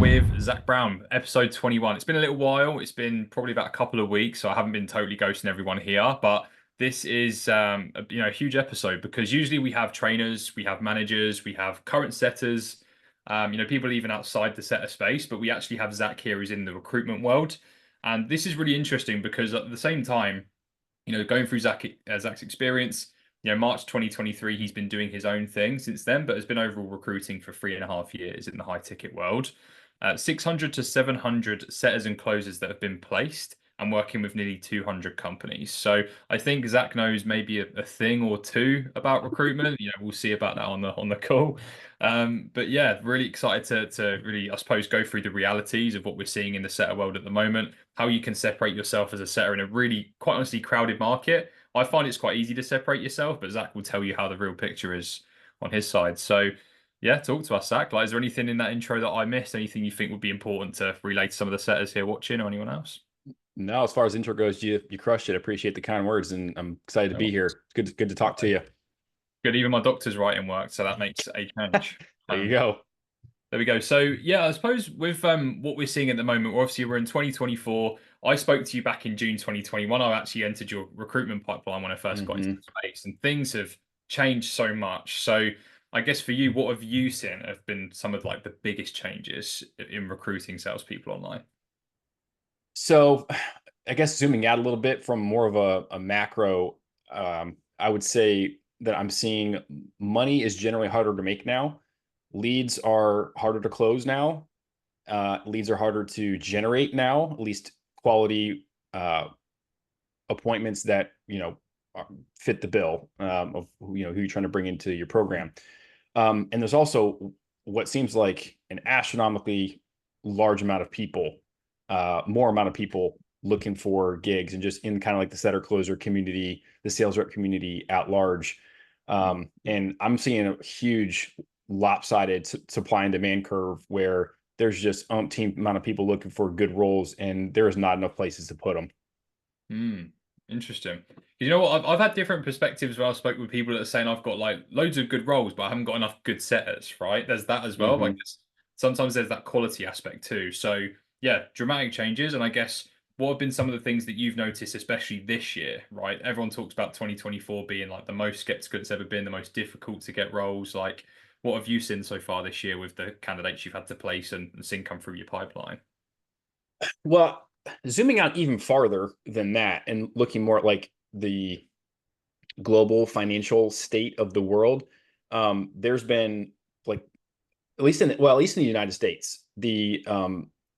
with Zach Brown, episode 21. It's been a little while. It's been probably about a couple of weeks, so I haven't been totally ghosting everyone here. But this is a huge episode because usually we have trainers, we have managers, we have current setters, people even outside the setter space. But we actually have Zach here who's in the recruitment world, and this is really interesting because at the same time, going through Zach's experience. March 2023, he's been doing his own thing since then, but has been overall recruiting for 3.5 years in the high ticket world. 600 to 700 setters and closers that have been placed and working with nearly 200 companies. So I think Zach knows maybe a thing or two about recruitment. We'll see about that on the call. But yeah, really excited to really, I suppose, go through the realities of what we're seeing in the setter world at the moment, how you can separate yourself as a setter in a really, quite honestly, crowded market. I find it's quite easy to separate yourself, but Zach will tell you how the real picture is on his side. So yeah, talk to us, Zach. Like, is there anything in that intro that I missed? Anything you think would be important to relay to some of the setters here watching or anyone else? No, as far as intro goes, you crushed it. I appreciate the kind words, and I'm excited to be No. here. It's good to talk to you. Good. Even my doctor's writing work, so that makes a change. There you Um, go. there we go. So yeah, I suppose with what we're seeing at the moment, obviously we're in 2024. I spoke to you back in June 2021. I actually entered your recruitment pipeline when I first got into hmm the space, and things have changed so much. So I guess for you, what have you seen have been some of like the biggest changes in recruiting salespeople online? So, I guess zooming out a little bit from more of a macro, I would say that I'm seeing money is generally harder to make now. Leads are harder to close now. Leads are harder to generate now, at least quality appointments that fit the bill of who you're trying to bring into your program. And there's also what seems like an astronomically large amount of people, more amount of people looking for gigs, and just in kind of like the setter closer community, the sales rep community at large. And I'm seeing a huge lopsided supply and demand curve where there's just umpteen amount of people looking for good roles, and there's not enough places to put them. Hmm. Interesting. You know what? I've had different perspectives where I've spoken with people that are saying I've got like loads of good roles, but I haven't got enough good setters, right? There's that as well. Like hmm sometimes there's that quality aspect too. So yeah, dramatic changes. And I guess what have been some of the things that you've noticed, especially this year, right? Everyone talks about 2024 being like the most skeptical it's ever been, the most difficult to get roles. Like, what have you seen so far this year with the candidates you've had to place and seen come through your pipeline? Well, zooming out even farther than that and looking more at like the global financial state of the world, there's been like at least in the United States, the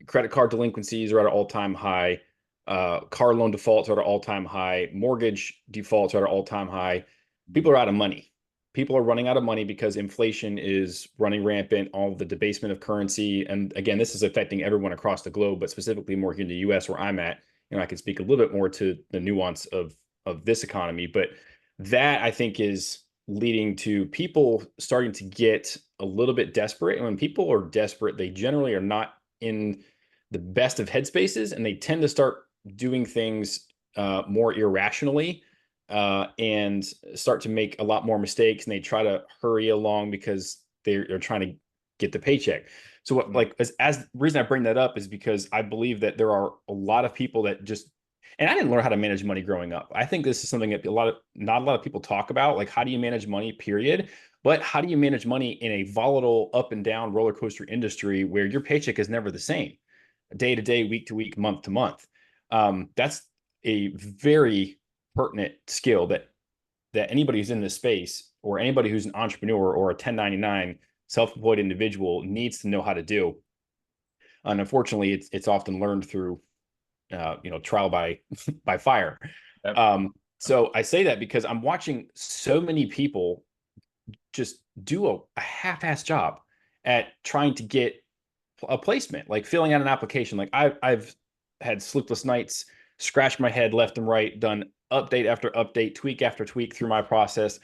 credit card delinquencies are at an all-time high. Car loan defaults are at an all-time high. Mortgage defaults are at an all-time high. People are out of money. People are running out of money because inflation is running rampant, all the debasement of currency. And again, this is affecting everyone across the globe, but specifically more here in the US where I'm at. I can speak a little bit more to the nuance of this economy. But that I think is leading to people starting to get a little bit desperate. And when people are desperate, they generally are not in the best of headspaces, and they tend to start doing things more irrationally, and start to make a lot more mistakes, and they try to hurry along because they're trying to get the paycheck. So what, like, as the reason I bring that up is because I believe that there are a lot of people that just, and I didn't learn how to manage money growing up. I think this is something that not a lot of people talk about. Like, how do you manage money, period? But how do you manage money in a volatile, up and down roller coaster industry where your paycheck is never the same, day to day, week to week, month to month? That's a very pertinent skill that anybody who's in this space, or anybody who's an entrepreneur or a 1099 self-employed individual, needs to know how to do. And unfortunately, it's often learned through trial by by fire. Yep. So I say that because I'm watching so many people just do a half-ass job at trying to get a placement, like filling out an application. Like I've had sleepless nights, scratched my head left and right, done update after update, tweak after tweak through my process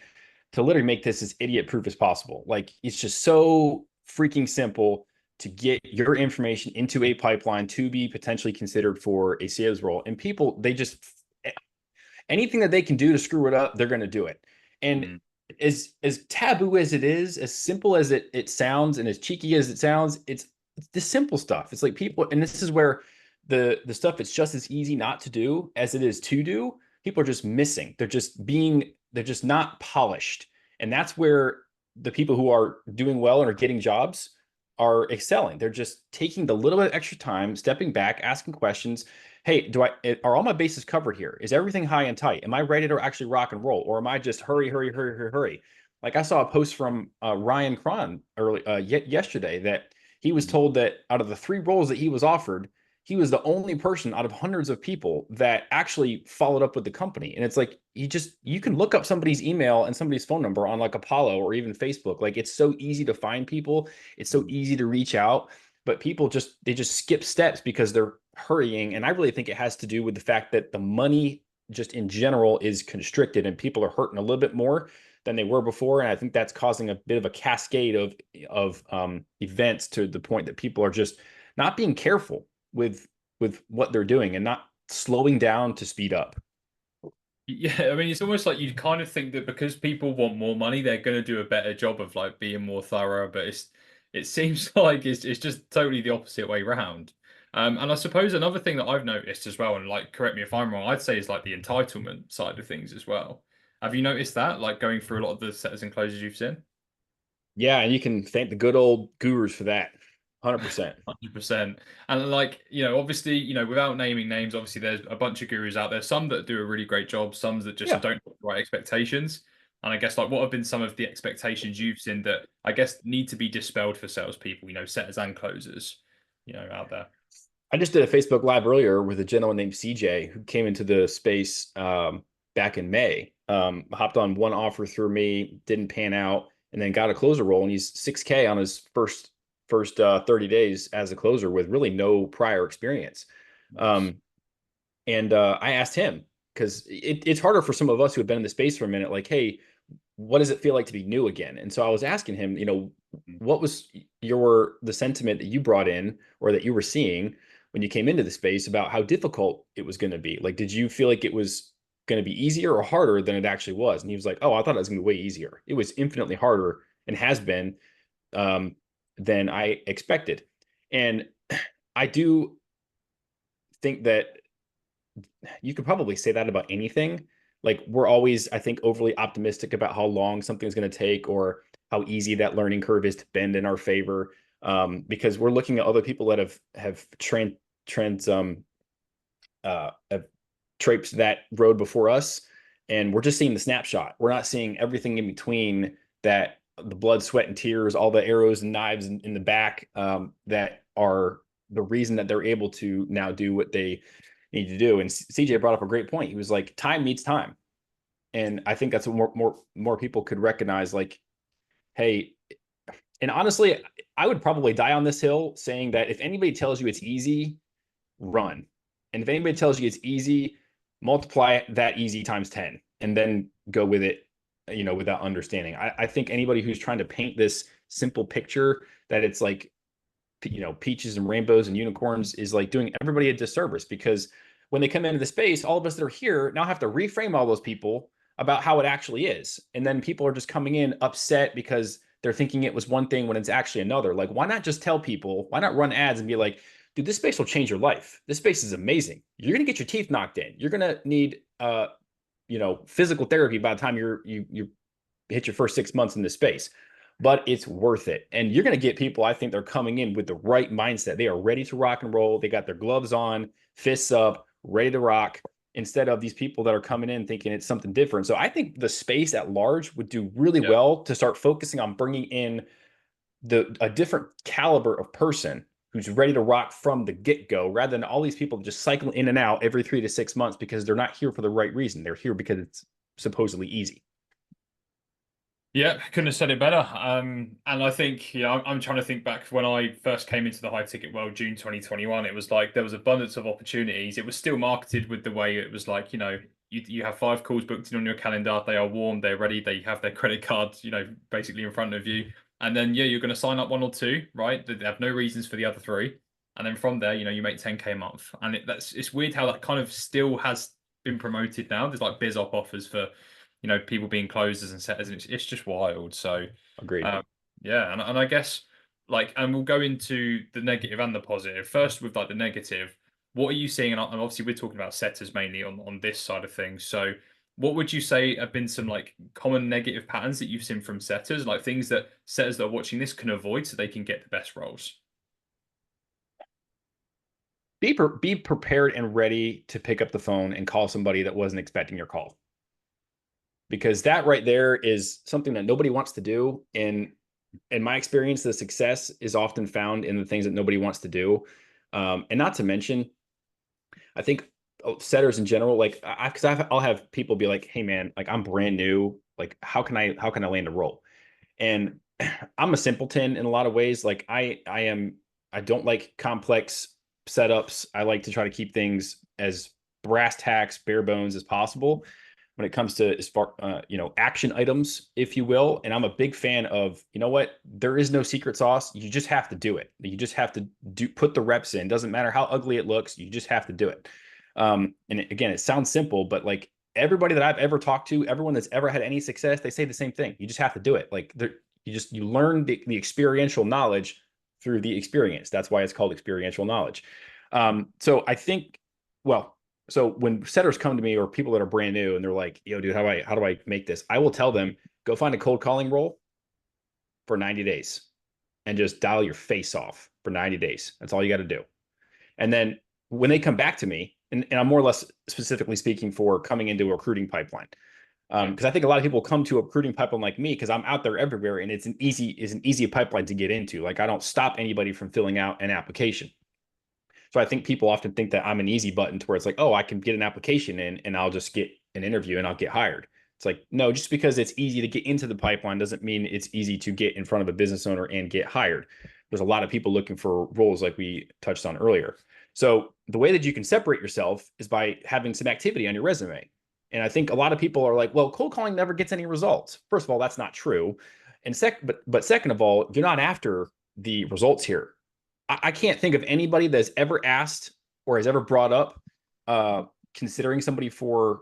to literally make this as idiot proof as possible. Like, it's just so freaking simple to get your information into a pipeline to be potentially considered for a sales role. And people, they just, anything that they can do to screw it up, they're going to do it. And Mm. as taboo as it is, as simple as it sounds, and as cheeky as it sounds, it's it's the simple stuff. It's like people, and this is where the stuff that's just as easy not to do as it is to do, people are just missing. They're just not polished. And that's where the people who are doing well and are getting jobs are excelling. They're just taking the little bit of extra time, stepping back, asking questions. Hey, are all my bases covered here? Is everything high and tight? Am I ready to actually rock and roll? Or am I just hurry, hurry, hurry, hurry, hurry? Like I saw a post from Ryan Cron yesterday that he was told that out of the 3 roles that he was offered, he was the only person out of hundreds of people that actually followed up with the company. And it's like you can look up somebody's email and somebody's phone number on like Apollo or even Facebook. Like it's so easy to find people, it's so easy to reach out, but people just skip steps because they're hurrying. And I really think it has to do with the fact that the money just in general is constricted and people are hurting a little bit more than they were before. And I think that's causing a bit of a cascade of events to the point that people are just not being careful with what they're doing and not slowing down to speed up. Yeah, I mean, it's almost like you kind of think that because people want more money, they're going to do a better job of like being more thorough, but it seems like it's just totally the opposite way round. And I suppose another thing that I've noticed as well, and like correct me if I'm wrong, I'd say is like the entitlement side of things as well. Have you noticed that, like going through a lot of the setters and closers you've seen? Yeah, and you can thank the good old gurus for that. 100%. 100%. And like, obviously, without naming names, obviously there's a bunch of gurus out there, some that do a really great job, some that just Yeah. don't have the right expectations. And I guess like what have been some of the expectations you've seen that I guess need to be dispelled for salespeople, setters and closers, out there? I just did a Facebook Live earlier with a gentleman named CJ who came into the space back in May. Hopped on one offer through me, didn't pan out, and then got a closer role. And he's 6K on his first 30 days as a closer with really no prior experience. Nice. And I asked him because it's harder for some of us who have been in the space for a minute, like, hey, what does it feel like to be new again? And so I was asking him, what was the sentiment that you brought in or that you were seeing when you came into the space about how difficult it was going to be? Like, did you feel like it was going to be easier or harder than it actually was? And he was like, oh, I thought it was going to be way easier. It was infinitely harder and has been um, than I expected. And I do think that you could probably say that about anything. Like we're always, I think, overly optimistic about how long something's going to take or how easy that learning curve is to bend in our favor. Because we're looking at other people that have trends have traipsed that road before us, and we're just seeing the snapshot. We're not seeing everything in between that the blood, sweat, and tears, all the arrows and knives in the back that are the reason that they're able to now do what they need to do. And CJ brought up a great point. He was like, time meets time. And I think that's what more people could recognize. Like, hey, and honestly, I would probably die on this hill saying that if anybody tells you it's easy, run. And if anybody tells you it's easy, multiply that easy times 10 and then go with it, without understanding. I think anybody who's trying to paint this simple picture that it's like peaches and rainbows and unicorns is like doing everybody a disservice because when they come into the space, all of us that are here now have to reframe all those people about how it actually is. And then people are just coming in upset because they're thinking it was one thing when it's actually another. Like, why not just tell people, why not run ads and be like, dude, this space will change your life. This space is amazing. You're going to get your teeth knocked in. You're going to need, physical therapy by the time you hit your first 6 months in this space, but it's worth it. And you're going to get people, I think they're coming in with the right mindset. They are ready to rock and roll. They got their gloves on, fists up, ready to rock, instead of these people that are coming in thinking it's something different. So I think the space at large would do really Yeah. well to start focusing on bringing in a different caliber of person who's ready to rock from the get-go rather than all these people just cycle in and out every 3 to 6 months because they're not here for the right reason. They're here because it's supposedly easy. Yeah, couldn't have said it better. And I think, I'm trying to think back when I first came into the high ticket world, June 2021. It was like there was abundance of opportunities. It was still marketed with the way it was like, you have 5 calls booked in on your calendar. They are warm, they're ready, they have their credit cards, basically in front of you. And then yeah, you're going to sign up 1 or 2, right? They have no reasons for the other 3. And then from there, you make 10K a month. And it's weird how that kind of still has been promoted now. There's like biz op offers for people being closers and setters, and it's just wild. So, Agreed. um, yeah, and I guess like, and we'll go into the negative and the positive. First, with like the negative, what are you seeing? And obviously, we're talking about setters mainly on this side of things. So, what would you say have been some like common negative patterns that you've seen from setters, like things that setters that are watching this can avoid so they can get the best roles? Be prepared and ready to pick up the phone and call somebody that wasn't expecting your call, because that right there is something that nobody wants to do. And in my experience, the success is often found in the things that nobody wants to do. And not to mention, I think setters in general, like I'll have people be like, "Hey man, like I'm brand new. Like how can I land a role?" And I'm a simpleton in a lot of ways. Like I don't like complex setups. I like to try to keep things as brass tacks, bare bones as possible when it comes to as far action items, if you will. And I'm a big fan of, you know what, there is no secret sauce. You just have to do it. You just have to put the reps in. Doesn't matter how ugly it looks. You just have to do it. And again, it sounds simple, but like everybody that I've ever talked to, everyone that's ever had any success, they say the same thing. You just have to do it. Like you learn the experiential knowledge through the experience. That's why it's called experiential knowledge. So I think, well, so when setters come to me or people that are brand new and they're like, "Yo, dude, how do I make this?" I will tell them, go find a cold calling role for 90 days and just dial your face off for 90 days. That's all you got to do. And then when they come back to me, and I'm more or less specifically speaking for coming into a recruiting pipeline, Yeah. because I think a lot of people come to a recruiting pipeline like me because I'm out there everywhere and it's an easy pipeline to get into. Like I don't stop anybody from filling out an application. So I think people often think that I'm an easy button to where it's like, oh, I can get an application in and I'll just get an interview and I'll get hired. It's like, no, just because it's easy to get into the pipeline doesn't mean it's easy to get in front of a business owner and get hired. There's a lot of people looking for roles like we touched on earlier. So the way that you can separate yourself is by having some activity on your resume. And I think a lot of people are like, well, cold calling never gets any results. First of all, that's not true. And but second of all, you're not after the results here. I can't think of anybody that's ever asked or has ever brought up uh, considering somebody for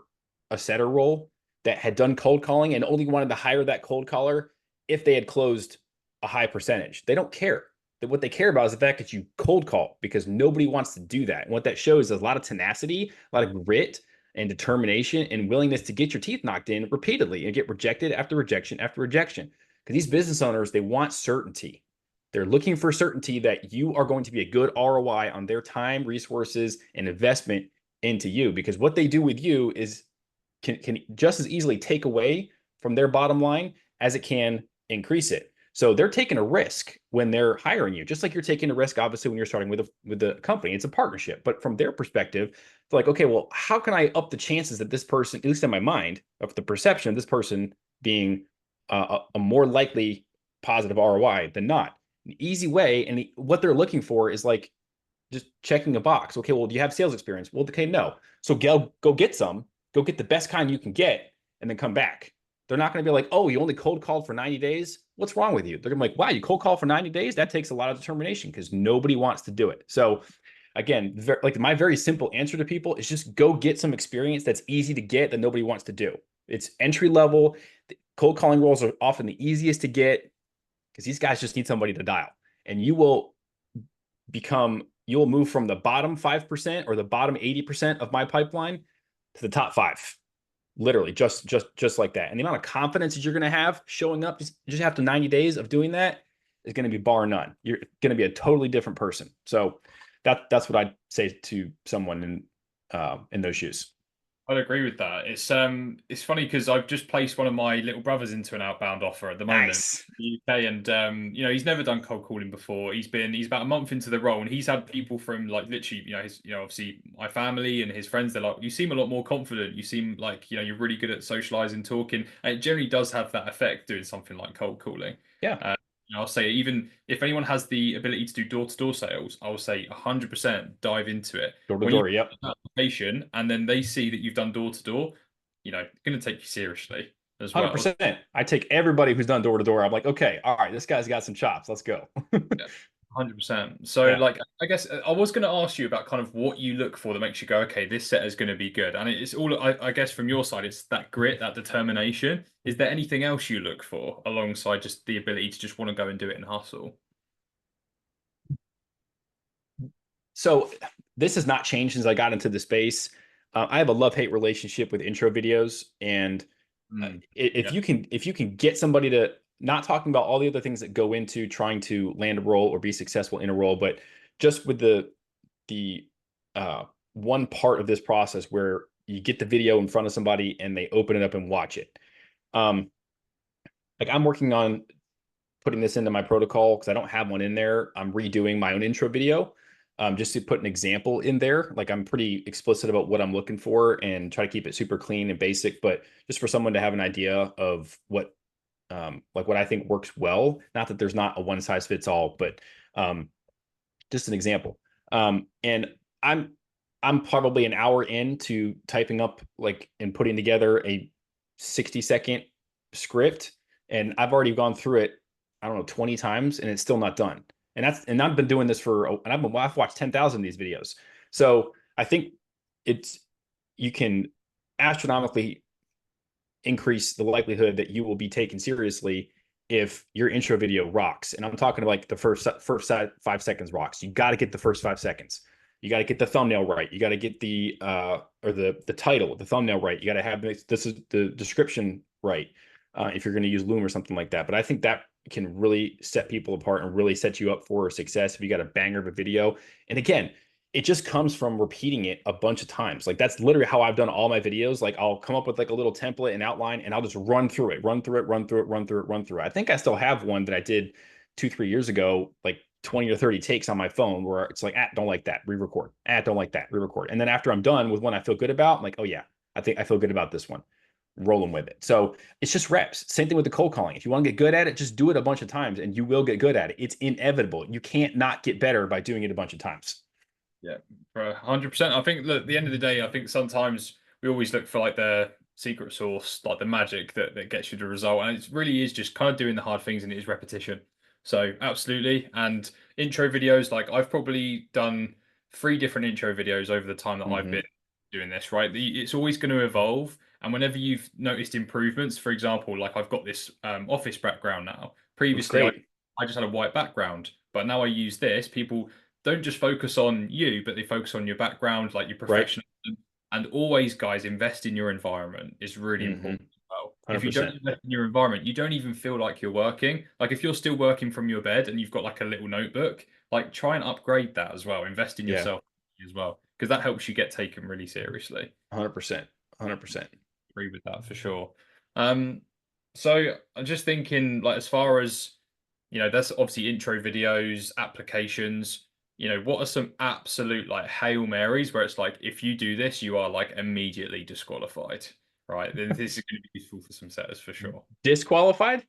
a setter role that had done cold calling and only wanted to hire that cold caller if they had closed a high percentage. They don't care. That what they care about is the fact that you cold call, because nobody wants to do that. And what that shows is a lot of tenacity, a lot of grit and determination and willingness to get your teeth knocked in repeatedly and get rejected after rejection after rejection. Because these business owners, they want certainty. They're looking for certainty that you are going to be a good ROI on their time, resources, and investment into you. Because what they do with you is can just as easily take away from their bottom line as it can increase it. So they're taking a risk when they're hiring you, just like you're taking a risk, obviously, when you're starting with the company. It's a partnership. But from their perspective, it's like, okay, well, how can I up the chances that this person, at least in my mind, of the perception of this person being a more likely positive ROI than not? An easy way, and what they're looking for is like just checking a box. Okay, well, do you have sales experience? Well, okay, no. So go get some, go get the best kind you can get, and then come back. They're not going to be like, oh, you only cold called for 90 days. What's wrong with you? They're going to be like, wow, you cold call for 90 days? That takes a lot of determination because nobody wants to do it. So again, like my very simple answer to people is just go get some experience that's easy to get that nobody wants to do. It's entry level. Cold calling roles are often the easiest to get because these guys just need somebody to dial. And you'll move from the bottom 5% or the bottom 80% of my pipeline to the top 5. Literally just like that. And the amount of confidence that you're going to have showing up just after 90 days of doing that is going to be bar none. You're going to be a totally different person. So that's what I'd say to someone in those shoes. I'd agree with that. It's funny because I've just placed one of my little brothers into an outbound offer at the moment Nice. in the UK, and he's never done cold calling before. He's about a month into the role, and he's had people from like literally his obviously my family and his friends. They're like, you seem a lot more confident. You seem like you're really good at socializing, talking, and it generally does have that effect doing something like cold calling. Yeah. I'll say even if anyone has the ability to do door-to-door sales, I will say 100% dive into it. Door to When you door. Yep. put an application and then they see that you've done door-to-door, going to take you seriously as well. 100%. I take everybody who's done door to door. I'm like, okay, all right, this guy's got some chops. Let's go. 100%. So, Yeah. like, I guess I was going to ask you about kind of what you look for that makes you go, okay, this set is going to be good. And it's all, I guess, from your side, it's that grit, that determination. Is there anything else you look for alongside just the ability to just want to go and do it and hustle? So this has not changed since I got into the space. I have a love-hate relationship with intro videos, and Mm. if Yeah. you can get somebody to, not talking about all the other things that go into trying to land a role or be successful in a role, but just with the uh, one part of this process where you get the video in front of somebody and they open it up and watch it. Um, like I'm working on putting this into my protocol because I don't have one in there. I'm redoing my own intro video, just to put an example in there. Like I'm pretty explicit about what I'm looking for and try to keep it super clean and basic, but just for someone to have an idea of what like what I think works well. Not that there's not a one size fits all, but um, just an example. And I'm I'm probably an hour into typing up like and putting together a 60-second script, and I've already gone through it, I don't know, 20 times, and it's still not done. And I've been doing this for, and I've watched 10,000 of these videos. So I think it's, you can astronomically increase the likelihood that you will be taken seriously if your intro video rocks. And I'm talking like the first 5 seconds rocks. You got to get the first 5 seconds. You got to get the thumbnail right. You got to get the or the title, the thumbnail right. You got to have this is the description right, if you're going to use Loom or something like that. But I think that can really set people apart and really set you up for success if you got a banger of a video. And again, it just comes from repeating it a bunch of times. Like that's literally how I've done all my videos. Like I'll come up with like a little template and outline, and I'll just run through it, run through it, run through it, run through it, run through it. I think I still have one that I did 2, 3 years ago, like 20 or 30 takes on my phone, where it's like, don't like that, re-record. Don't like that, re-record. And then after I'm done with one I feel good about, I'm like, oh yeah, I think I feel good about this one. Rolling with it. So it's just reps. Same thing with the cold calling. If you want to get good at it, just do it a bunch of times and you will get good at it. It's inevitable. You can't not get better by doing it a bunch of times. Yeah, for 100%. I think that at the end of the day, I think sometimes we always look for like the secret sauce, like the magic that gets you the result. And it really is just kind of doing the hard things and it is repetition. So absolutely. And intro videos, like I've probably done 3 different intro videos over the time that I've been Mm-hmm. doing this, right? It's always going to evolve. And whenever you've noticed improvements, for example, like I've got this office background now. Looks Previously, great. I just had a white background, but now I use this. People don't just focus on you, but they focus on your background, like your Right. professionalism. And always, guys, invest in your environment is really Mm-hmm. important as well. If you don't 100%. invest in your environment, you don't even feel like you're working. Like if you're still working from your bed and you've got like a little notebook, like try and upgrade that as well. Invest in Yeah. yourself as well, because that helps you get taken really seriously. 100%. 100%. Agree with that for sure. Um, so I'm just thinking, like, as far as that's obviously intro videos, applications. What are some absolute like Hail Marys where it's like, if you do this, you are like immediately disqualified, right? Then this is going to be useful for some setters for sure. Disqualified?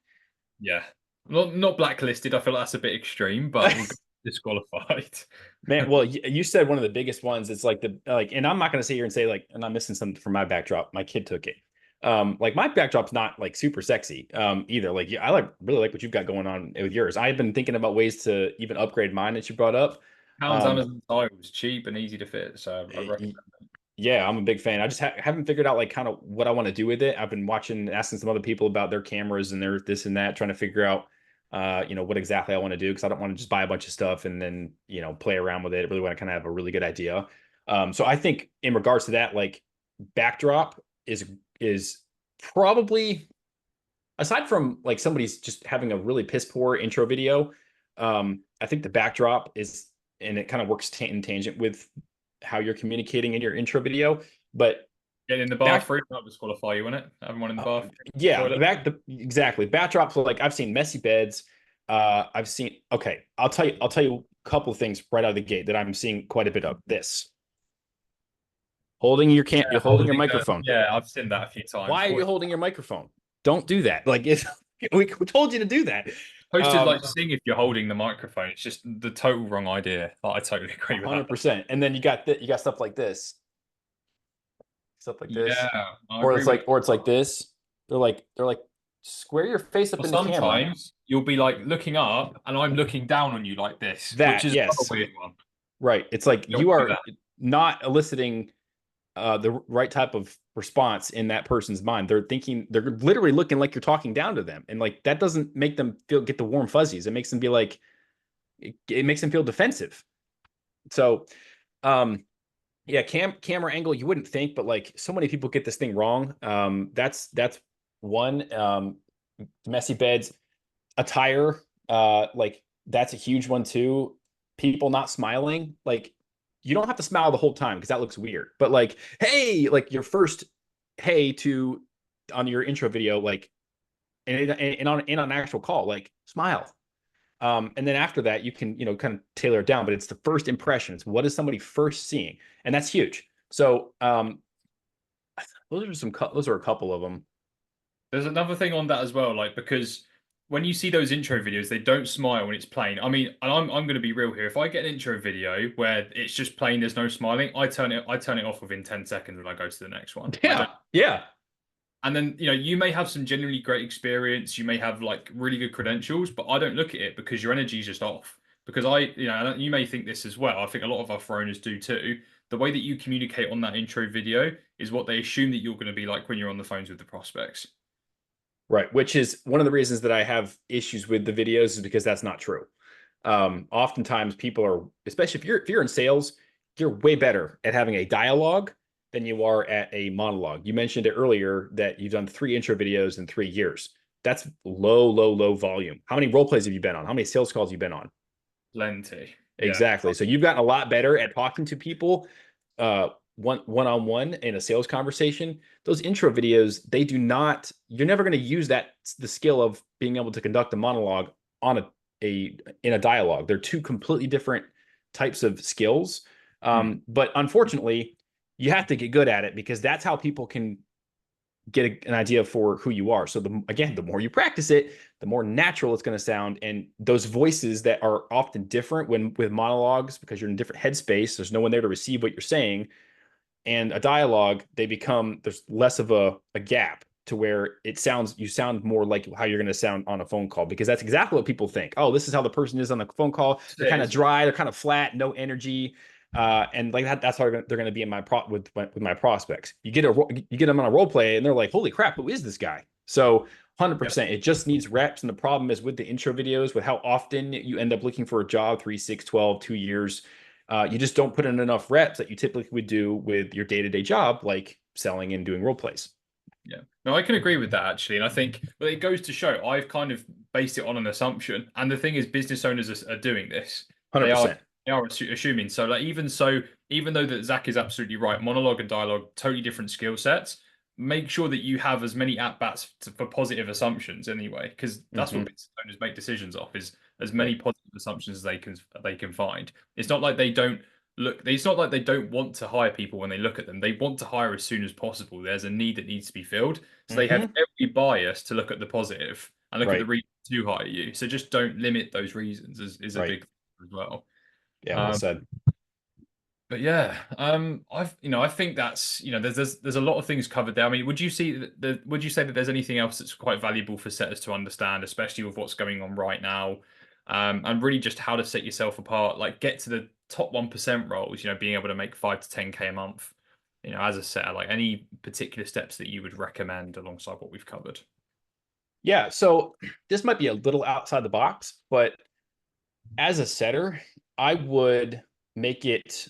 Yeah, not blacklisted. I feel like that's a bit extreme, but we'll go disqualified. Man, well, you said one of the biggest ones. It's like and I'm not going to sit here and say like, and I'm missing something from my backdrop. My kid took it. Like my backdrop's not like super sexy, either. Like, yeah, I really like what you've got going on with yours. I've been thinking about ways to even upgrade mine that you brought up. Pounds Um, Amazon tiles, cheap and easy to fit, so I recommend. yeah, I'm a big fan. I just haven't figured out like kind of what I want to do with it. I've been watching, asking some other people about their cameras and their this and that, trying to figure out, what exactly I want to do, because I don't want to just buy a bunch of stuff and then play around with it. I really want to kind of have a really good idea. So I think in regards to that, like backdrop is probably, aside from like somebody's just having a really piss poor intro video. I think the backdrop is, and it kind of works in tangent with how you're communicating in your intro video. But Getting in the back, bathroom, that'll disqualify you, wouldn't it? Having one in the bathroom, yeah, toilet. exactly backdrops. Like I've seen messy beds. I've seen. Okay, I'll tell you a couple of things right out of the gate that I'm seeing quite a bit of. This holding your can't Yeah, you're holding your holding microphone. yeah, I've seen that a few times. Why are you holding your microphone? Don't do that. Like it's, we told you to do that. Posted Um, like sing if you're holding the microphone. It's just the total wrong idea. Like, I totally agree with that. 100%. And then you got stuff like Yeah, this, I agree with or it's like this. They're like square your face up Well, in the camera. sometimes you'll be like looking up and I'm looking down on you like this, which That, is another yes, weird one. right. It's like You don't you do are that. not eliciting the right type of response in that person's mind. They're literally looking like you're talking down to them, and like that doesn't make them get the warm fuzzies. It makes them be like, it makes them feel defensive. So Yeah, camera angle, you wouldn't think, but like so many people get this thing wrong. That's one. Messy beds, attire, like that's a huge one too. People not smiling, like you don't have to smile the whole time because that looks weird. But like, hey, like your first hey to on your intro video, like and on an actual call, like smile. And then after that, you can, kind of tailor it down, but it's the first impressions. What is somebody first seeing? And that's huge. So those are a couple of them. There's another thing on that as well, like because when you see those intro videos, they don't smile when it's plain. I mean, and I'm going to be real here. If I get an intro video where it's just plain, there's no smiling, I turn it off within 10 seconds when I go to the next one. I Yeah, don't. yeah. And then, you may have some genuinely great experience, you may have like really good credentials, but I don't look at it because your energy is just off. Because and you may think this as well. I think a lot of our foreigners do too. The way that you communicate on that intro video is what they assume that you're going to be like when you're on the phones with the prospects. Right. Which is one of the reasons that I have issues with the videos is because that's not true. Oftentimes people are, especially if you're in sales, you're way better at having a dialogue than you are at a monologue. You mentioned it earlier that you've done 3 intro videos in 3 years. That's low, low, low volume. How many role plays have you been on? How many sales calls have you been on? Plenty. Yeah. Exactly. So you've gotten a lot better at talking to people one on one in a sales conversation. Those intro videos, they do not, you're never going to use the skill of being able to conduct a monologue on a in a dialogue. They're two completely different types of skills. Hmm. But unfortunately, you have to get good at it because that's how people can get an idea for who you are. So the more you practice it, the more natural it's going to sound. And those voices that are often different when with monologues because you're in a different headspace, there's no one there to receive what you're saying. And a dialogue, there's less of a gap to where you sound more like how you're going to sound on a phone call because that's exactly what people think. Oh, this is how the person is on the phone call. They're kind of dry, they're kind of flat, no energy. And like that, that's how they're going to be in with my prospects. You get them on a role play, and they're like, "Holy crap, who is this guy?" So, 100%, it just needs reps. And the problem is with the intro videos, with how often you end up looking for a job 3, 6, 12, 2 years. You just don't put in enough reps that you typically would do with your day-to-day job, like selling and doing role plays. Yeah. No, I can agree with that actually. And I think, but it goes to show I've kind of based it on an assumption. And the thing is, business owners are doing this. They are 100%. they are assuming. So like even though that Zach is absolutely right, monologue and dialogue, totally different skill sets. Make sure that you have as many at bats for positive assumptions anyway, because that's what Hmm. business owners make decisions off is as many Right. positive assumptions as they can find. It's not like they don't look, it's not like they don't want to hire people when they look at them. They want to hire as soon as possible. There's a need that needs to be filled. So they have Hmm. every bias to look at the positive and look at the Right. reason to hire you. So just don't limit those reasons is a Right. big thing as well. Yeah. Well Um, said. but yeah, I think that's, there's a lot of things covered there. I mean, would you say that there's anything else that's quite valuable for setters to understand, especially with what's going on right now? And really just how to set yourself apart, like get to the top 1% roles, being able to make 5 to 10K a month, as a setter, like any particular steps that you would recommend alongside what we've covered. Yeah. So this might be a little outside the box, but as a setter, I would make it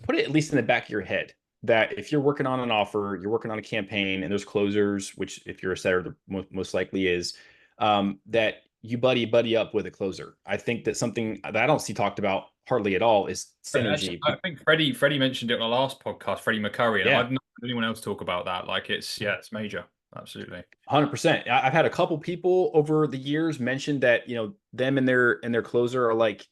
put it at least in the back of your head that if you're working on an offer, you're working on a campaign, and there's closers, which if you're a setter, the most likely is that you buddy up with a closer. I think that something that I don't see talked about hardly at all is Actually, synergy. I think Freddie mentioned it on the last podcast, Freddie McCurry, and Yeah, I've not heard anyone else talk about that. Like it's major. Absolutely. 100%. I've had a couple people over the years mention that them and their closer are like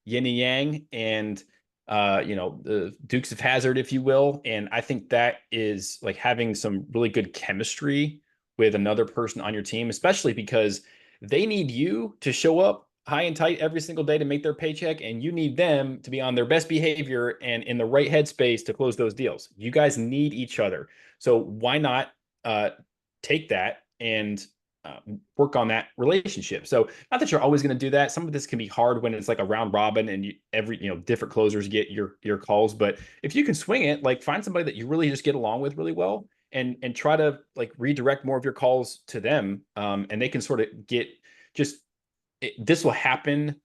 yin and yang, and the Dukes of Hazard, if you will. And I think that is like having some really good chemistry with another person on your team, especially because they need you to show up high and tight every single day to make their paycheck, and you need them to be on their best behavior and in the right headspace to close those deals. You guys need each other, so why not uh, take that and work on that relationship. So not that you're always going to do that. Some of this can be hard when it's like a round robin and every different closers get your calls. But if you can swing it, like find somebody that you really just get along with really well, and try to like redirect more of your calls to them, and they can sort of get this will happen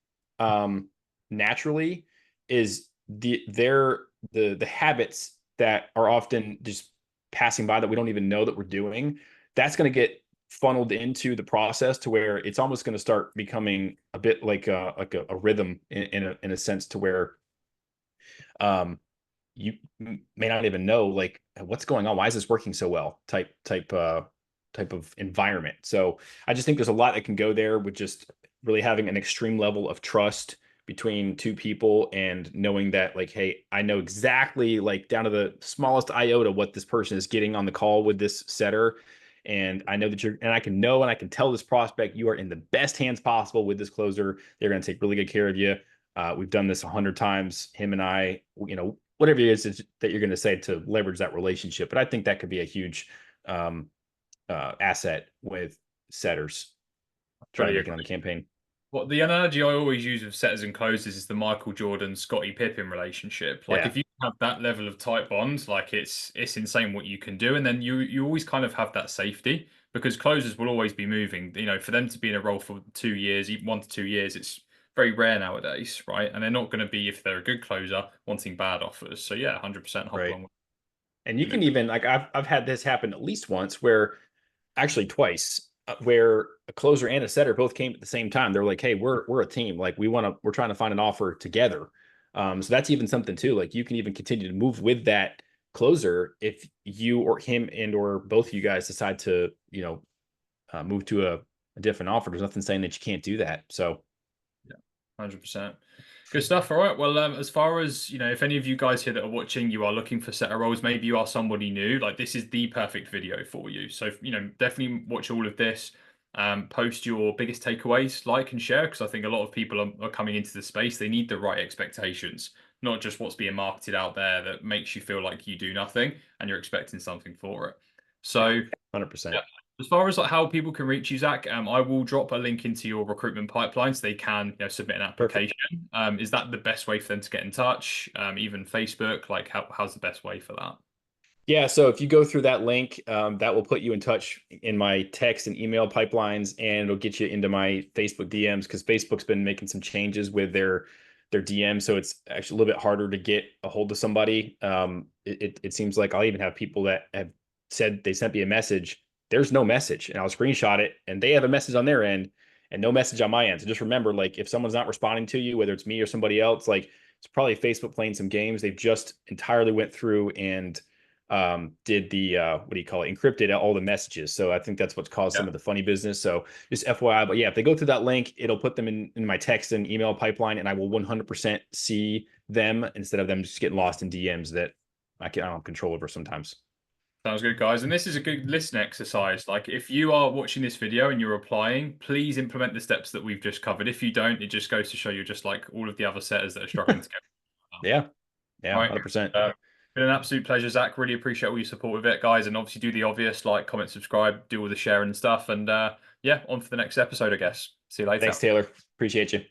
naturally. Is the habits that are often just passing by that we don't even know that we're doing, that's going to get funneled into the process to where it's almost going to start becoming a bit like a rhythm in a sense to where um you may not even know like what's going on, why is this working so well type of environment. So I just think there's a lot that can go there with just really having an extreme level of trust between two people and knowing that like, hey, I know exactly like down to the smallest iota what this person is getting on the call with this setter. And I know that and I can know and I can tell this prospect you are in the best hands possible with this closer. They're going to take really good care of you. We've done this 100 times, him and I, whatever it is that you're going to say to leverage that relationship. But I think that could be a huge um, asset with setters trying to Fully make it agree. on the campaign. Well, the analogy I always use with setters and closers is the Michael Jordan Scottie Pippen relationship. Like Yeah, if you have that level of tight bond, like it's insane what you can do, and then you always kind of have that safety because closers will always be moving. You know, for them to be in a role for 2 years, even 1 to 2 years, it's very rare nowadays, right? And they're not going to be if they're a good closer wanting bad offers. So yeah, 100% hop right. along. And you Fully can agree. even like I've had this happen at least once where actually twice where a closer and a setter both came at the same time. They're like, "Hey, we're a team. Like we're trying to find an offer together." So that's even something too. Like you can even continue to move with that closer if you or him and or both of you guys decide to move to a different offer. There's nothing saying that you can't do that. So 100%. Good stuff. All right. Well, as far as if any of you guys here that are watching, you are looking for setter roles, maybe you are somebody new, like this is the perfect video for you. So, definitely watch all of this. Post your biggest takeaways, like and share, because I think a lot of people are coming into the space. They need the right expectations, not just what's being marketed out there that makes you feel like you do nothing and you're expecting something for it. yeah, So, 100%. yeah. As far as like how people can reach you, Zach, I will drop a link into your recruitment pipeline so they can submit an Perfect. application. Is that the best way for them to get in touch? Even Facebook, like how's the best way for that? Yeah, so if you go through that link, that will put you in touch in my text and email pipelines, and it'll get you into my Facebook DMs because Facebook's been making some changes with their DMs, so it's actually a little bit harder to get a hold of somebody. It seems like I'll even have people that have said they sent me a message. There's no message, and I'll screenshot it, and they have a message on their end and no message on my end. So just remember, like if someone's not responding to you, whether it's me or somebody else, like it's probably Facebook playing some games. They've just entirely went through and did the what do you call it, encrypted all the messages. So I think that's what's caused some Yeah, of the funny business. So just FYI, but yeah, if they go through that link, it'll put them in my text and email pipeline, and I will 100% see them instead of them just getting lost in DMs that I don't have control over sometimes. sounds good, guys. And this is a good listen exercise. Like if you are watching this video and you're applying, please implement the steps that we've just covered. If you don't, it just goes to show you're just like all of the other setters that are struggling to get. Yeah, yeah, All right. 100%. Been an absolute pleasure, Zach. Really appreciate all your support with it, guys. And obviously do the obvious, like, comment, subscribe, do all the sharing and stuff. And yeah, on for the next episode, I guess. See you later. Thanks, Taylor. Appreciate you.